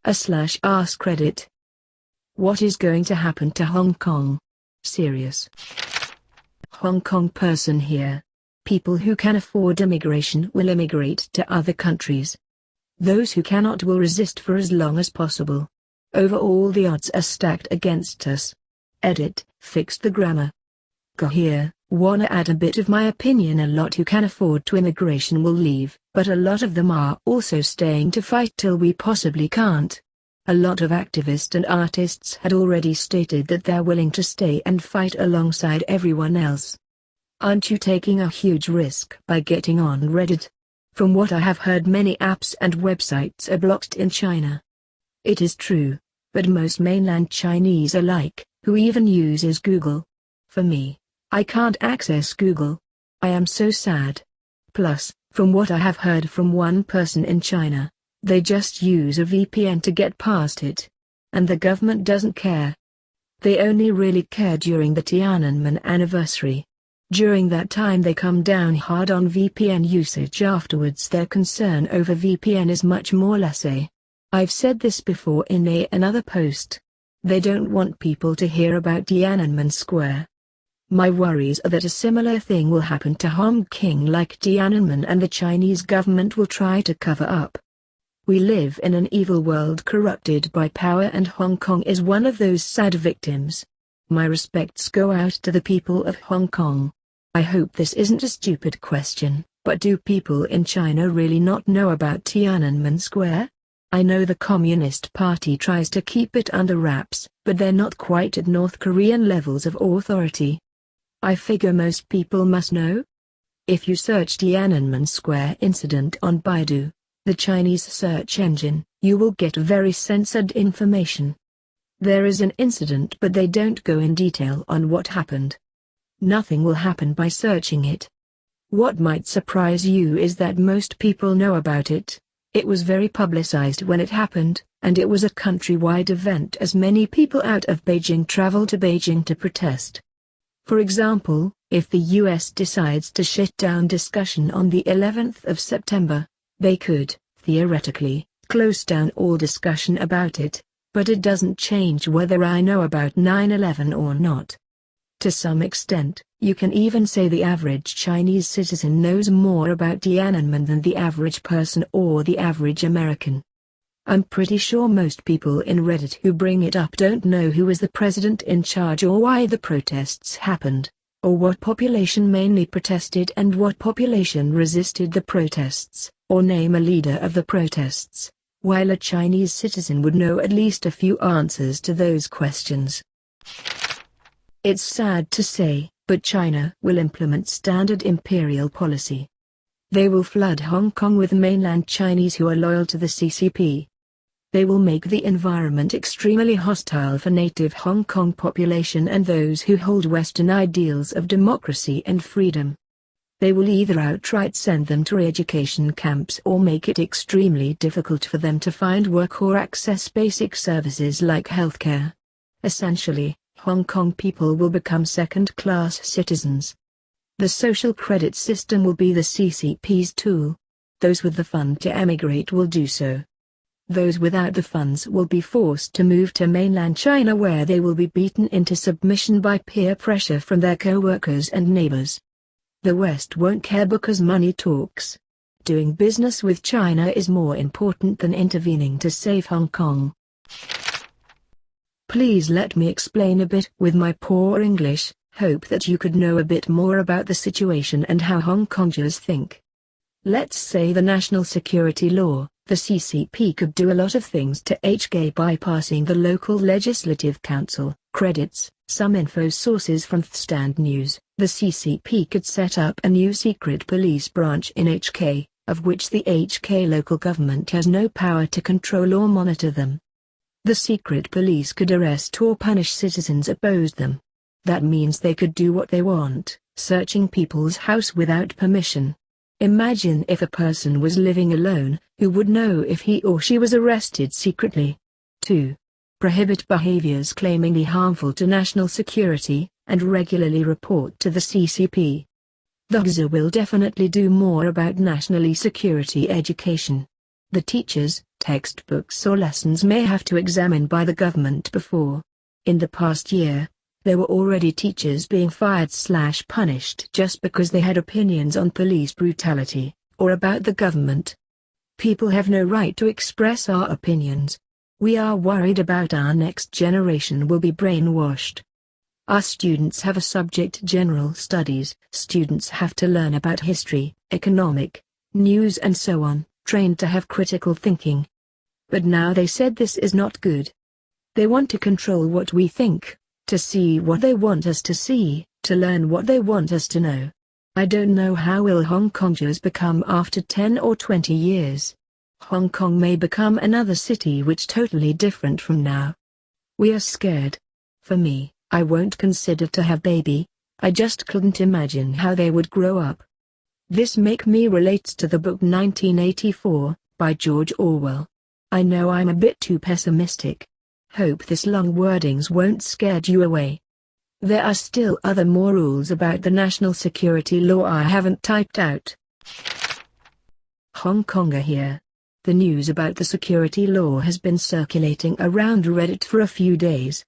/askreddit. What is going to happen to Hong Kong? Serious. Hong Kong person here. People who can afford immigration will immigrate to other countries. Those who cannot will resist for as long as possible. Overall the odds are stacked against us. Edit, fix the grammar. Go here, wanna add a bit of my opinion. A lot who can afford to immigration will leave, but a lot of them are also staying to fight till we possibly can't. A lot of activists and artists had already stated that they're willing to stay and fight alongside everyone else. Aren't you taking a huge risk by getting on Reddit? From what I have heard, many apps and websites are blocked in China. It is true, but most mainland Chinese are like, who even uses Google? For me, I can't access Google. I am so sad. Plus, from what I have heard from one person in China, they just use a VPN to get past it. And the government doesn't care. They only really care during the Tiananmen anniversary. During that time they come down hard on VPN usage. Afterwards their concern over VPN is much more laissez. I've said this before in another post. They don't want people to hear about Tiananmen Square. My worries are that a similar thing will happen to Hong Kong like Tiananmen, and the Chinese government will try to cover up. We live in an evil world corrupted by power, and Hong Kong is one of those sad victims. My respects go out to the people of Hong Kong. I hope this isn't a stupid question, but do people in China really not know about Tiananmen Square? I know the Communist Party tries to keep it under wraps, but they're not quite at North Korean levels of authority. I figure most people must know. If you search Tiananmen Square incident on Baidu, the Chinese search engine, you will get very censored information. There is an incident, but they don't go in detail on what happened. Nothing will happen by searching it. What might surprise you is that most people know about it. It was very publicized when it happened, and it was a countrywide event as many people out of Beijing travel to Beijing to protest. For example, if the US decides to shut down discussion on the 11th of September, they could, theoretically, close down all discussion about it, but it doesn't change whether I know about 9/11 or not. To some extent, you can even say the average Chinese citizen knows more about Tiananmen than the average person or the average American. I'm pretty sure most people in Reddit who bring it up don't know who was the president in charge, or why the protests happened, or what population mainly protested and what population resisted the protests, or name a leader of the protests, while a Chinese citizen would know at least a few answers to those questions. It's sad to say, but China will implement standard imperial policy. They will flood Hong Kong with mainland Chinese who are loyal to the CCP. They will make the environment extremely hostile for native Hong Kong population and those who hold Western ideals of democracy and freedom. They will either outright send them to re-education camps or make it extremely difficult for them to find work or access basic services like healthcare. Essentially, Hong Kong people will become second-class citizens. The social credit system will be the CCP's tool. Those with the fund to emigrate will do so. Those without the funds will be forced to move to mainland China, where they will be beaten into submission by peer pressure from their co-workers and neighbors. The West won't care because money talks. Doing business with China is more important than intervening to save Hong Kong. Please let me explain a bit with my poor English. Hope that you could know a bit more about the situation and how Hong Kongers think. Let's say the National Security Law, the CCP could do a lot of things to HK bypassing the local legislative council. Credits, some info sources from Stand News. The CCP could set up a new secret police branch in HK, of which the HK local government has no power to control or monitor them. The secret police could arrest or punish citizens opposed them. That means they could do what they want, searching people's house without permission. Imagine if a person was living alone, who would know if he or she was arrested secretly? 2. Prohibit behaviors claimingly harmful to national security, and regularly report to the CCP. The GZA will definitely do more about national security education. The teachers, textbooks or lessons may have to examine by the government before. In the past year, there were already teachers being fired/punished just because they had opinions on police brutality, or about the government. People have no right to express our opinions. We are worried about our next generation will be brainwashed. Our students have a subject general studies. Students have to learn about history, economic, news and so on, trained to have critical thinking. But now they said this is not good. They want to control what we think, to see what they want us to see, to learn what they want us to know. I don't know how will Hong Kongers become after 10 or 20 years. Hong Kong may become another city which totally different from now. We are scared. For me, I won't consider to have baby. I just couldn't imagine how they would grow up. This make me relates to the book 1984, by George Orwell. I know I'm a bit too pessimistic. Hope this long wordings won't scare you away. There are still other more rules about the national security law I haven't typed out. Hong Konger here. The news about the security law has been circulating around Reddit for a few days.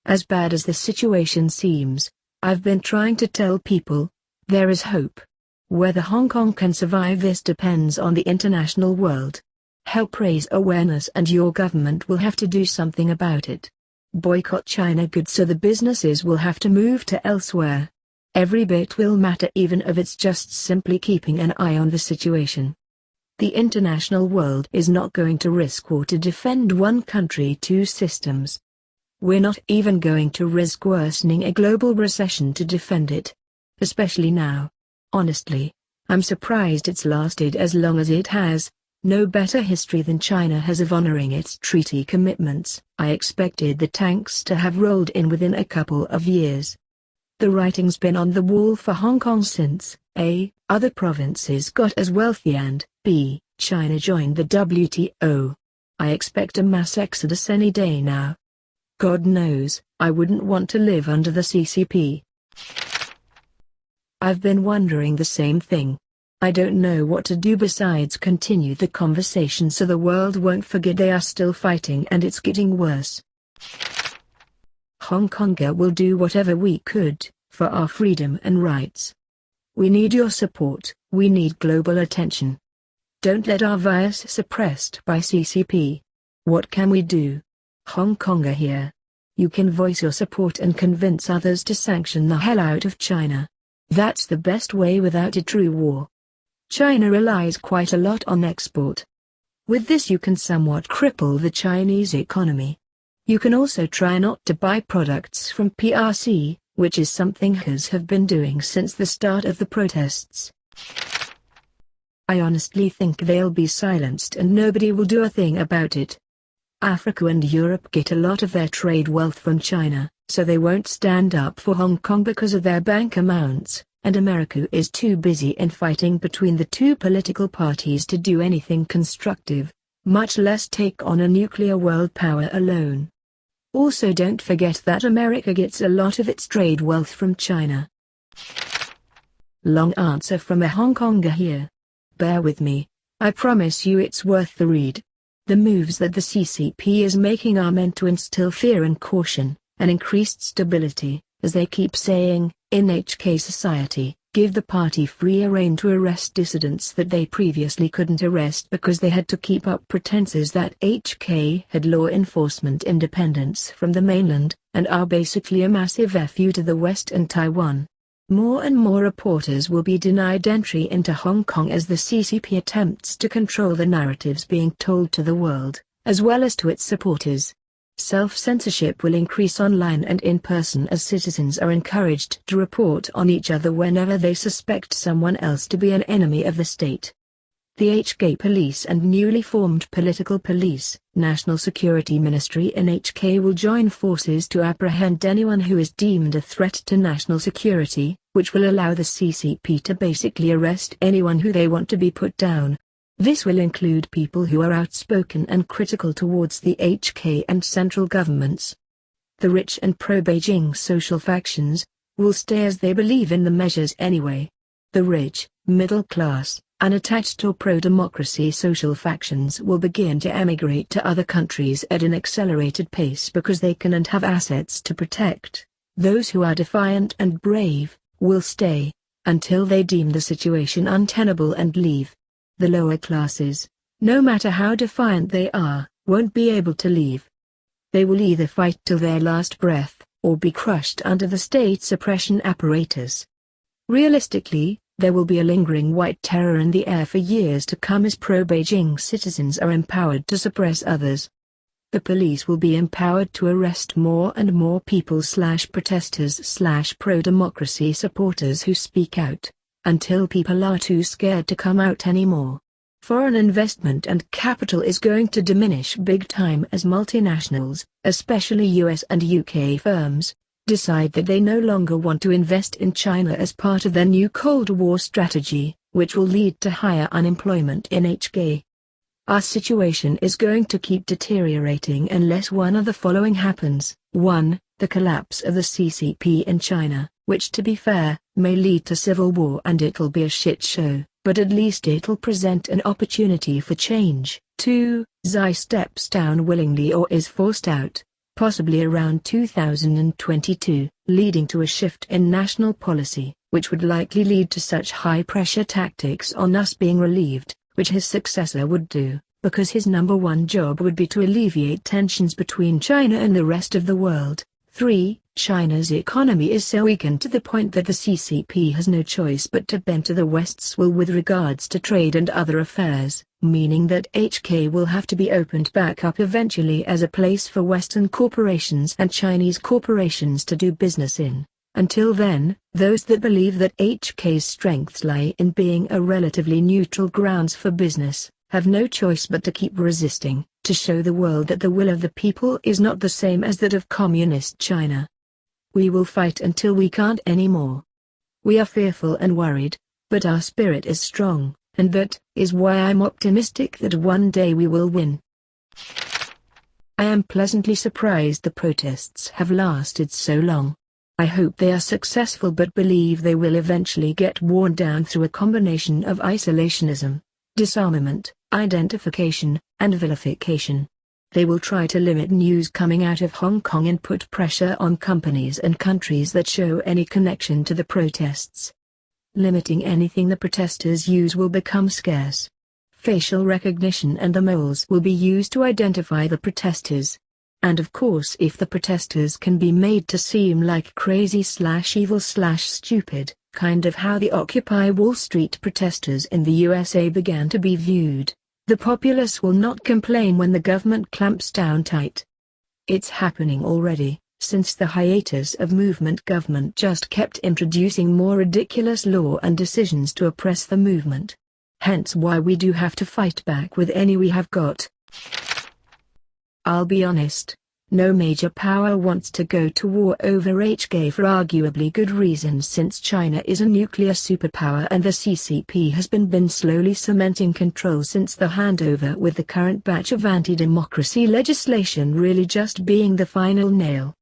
As bad as the situation seems, I've been trying to tell people, there is hope. Whether Hong Kong can survive this depends on the international world. Help raise awareness and your government will have to do something about it. Boycott China goods so the businesses will have to move to elsewhere. Every bit will matter even if it's just simply keeping an eye on the situation. The international world is not going to risk war to defend one country, two systems. We're not even going to risk worsening a global recession to defend it. Especially now. Honestly, I'm surprised it's lasted as long as it has. No better history than China has of honoring its treaty commitments. I expected the tanks to have rolled in within a couple of years. The writing's been on the wall for Hong Kong since A. Other provinces got as wealthy and B. China joined the WTO. I expect a mass exodus any day now. God knows, I wouldn't want to live under the CCP. I've been wondering the same thing. I don't know what to do besides continue the conversation so the world won't forget they are still fighting and it's getting worse. Hong Konger will do whatever we could, for our freedom and rights. We need your support, we need global attention. Don't let our voice suppressed by CCP. What can we do? Hong Konger here. You can voice your support and convince others to sanction the hell out of China. That's the best way without a true war. China relies quite a lot on export. With this you can somewhat cripple the Chinese economy. You can also try not to buy products from PRC, which is something Hackers have been doing since the start of the protests. I honestly think they'll be silenced and nobody will do a thing about it. Africa and Europe get a lot of their trade wealth from China, so they won't stand up for Hong Kong because of their bank amounts. And America is too busy in fighting between the two political parties to do anything constructive, much less take on a nuclear world power alone. Also don't forget that America gets a lot of its trade wealth from China. Long answer from a Hong Konger here. Bear with me, I promise you it's worth the read. The moves that the CCP is making are meant to instill fear and caution, and increased stability, as they keep saying, in HK society, give the party free rein to arrest dissidents that they previously couldn't arrest because they had to keep up pretenses that HK had law enforcement independence from the mainland, and are basically a massive FU to the West and Taiwan. More and more reporters will be denied entry into Hong Kong as the CCP attempts to control the narratives being told to the world, as well as to its supporters. Self-censorship will increase online and in person as citizens are encouraged to report on each other whenever they suspect someone else to be an enemy of the state. The HK Police and newly formed Political Police, National Security Ministry in HK will join forces to apprehend anyone who is deemed a threat to national security, which will allow the CCP to basically arrest anyone who they want to be put down. This will include people who are outspoken and critical towards the HK and central governments. The rich and pro-Beijing social factions will stay as they believe in the measures anyway. The rich, middle class, Unattached or pro-democracy social factions will begin to emigrate to other countries at an accelerated pace because they can and have assets to protect. Those who are defiant and brave will stay until they deem the situation untenable and leave. The lower classes, no matter how defiant they are, won't be able to leave. They will either fight till their last breath, or be crushed under the state's oppression apparatus. Realistically, there will be a lingering white terror in the air for years to come as pro-Beijing citizens are empowered to suppress others. The police will be empowered to arrest more and more people/protesters/pro-democracy supporters who speak out, until people are too scared to come out anymore. Foreign investment and capital is going to diminish big time as multinationals, especially US and UK firms, decide that they no longer want to invest in China as part of their new Cold War strategy, which will lead to higher unemployment in HK. Our situation is going to keep deteriorating unless one of the following happens. 1. The collapse of the CCP in China, which to be fair, may lead to civil war and it'll be a shit show, but at least it'll present an opportunity for change. 2. Xi steps down willingly or is forced out, possibly around 2022, leading to a shift in national policy, which would likely lead to such high-pressure tactics on us being relieved, which his successor would do, because his number one job would be to alleviate tensions between China and the rest of the world. 3. China's economy is so weakened to the point that the CCP has no choice but to bend to the West's will with regards to trade and other affairs, meaning that HK will have to be opened back up eventually as a place for Western corporations and Chinese corporations to do business in. Until then, those that believe that HK's strengths lie in being a relatively neutral grounds for business, have no choice but to keep resisting, to show the world that the will of the people is not the same as that of communist China. We will fight until we can't anymore. We are fearful and worried, but our spirit is strong, and that is why I'm optimistic that one day we will win. I am pleasantly surprised the protests have lasted so long. I hope they are successful but believe they will eventually get worn down through a combination of isolationism, disarmament, identification, and vilification. They will try to limit news coming out of Hong Kong and put pressure on companies and countries that show any connection to the protests. Limiting anything the protesters use will become scarce. Facial recognition and the moles will be used to identify the protesters. And of course, if the protesters can be made to seem like crazy/evil/stupid, kind of how the Occupy Wall Street protesters in the USA began to be viewed, the populace will not complain when the government clamps down tight. It's happening already, since the hiatus of movement. Government just kept introducing more ridiculous law and decisions to oppress the movement. Hence why we do have to fight back with any we have got. I'll be honest, no major power wants to go to war over HK for arguably good reasons, since China is a nuclear superpower and the CCP has been slowly cementing control since the handover, with the current batch of anti-democracy legislation really just being the final nail.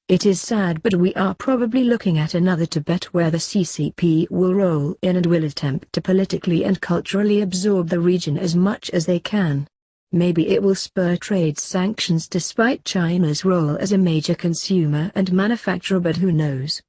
It is sad, but we are probably looking at another Tibet where the CCP will roll in and will attempt to politically and culturally absorb the region as much as they can. Maybe it will spur trade sanctions despite China's role as a major consumer and manufacturer, but who knows.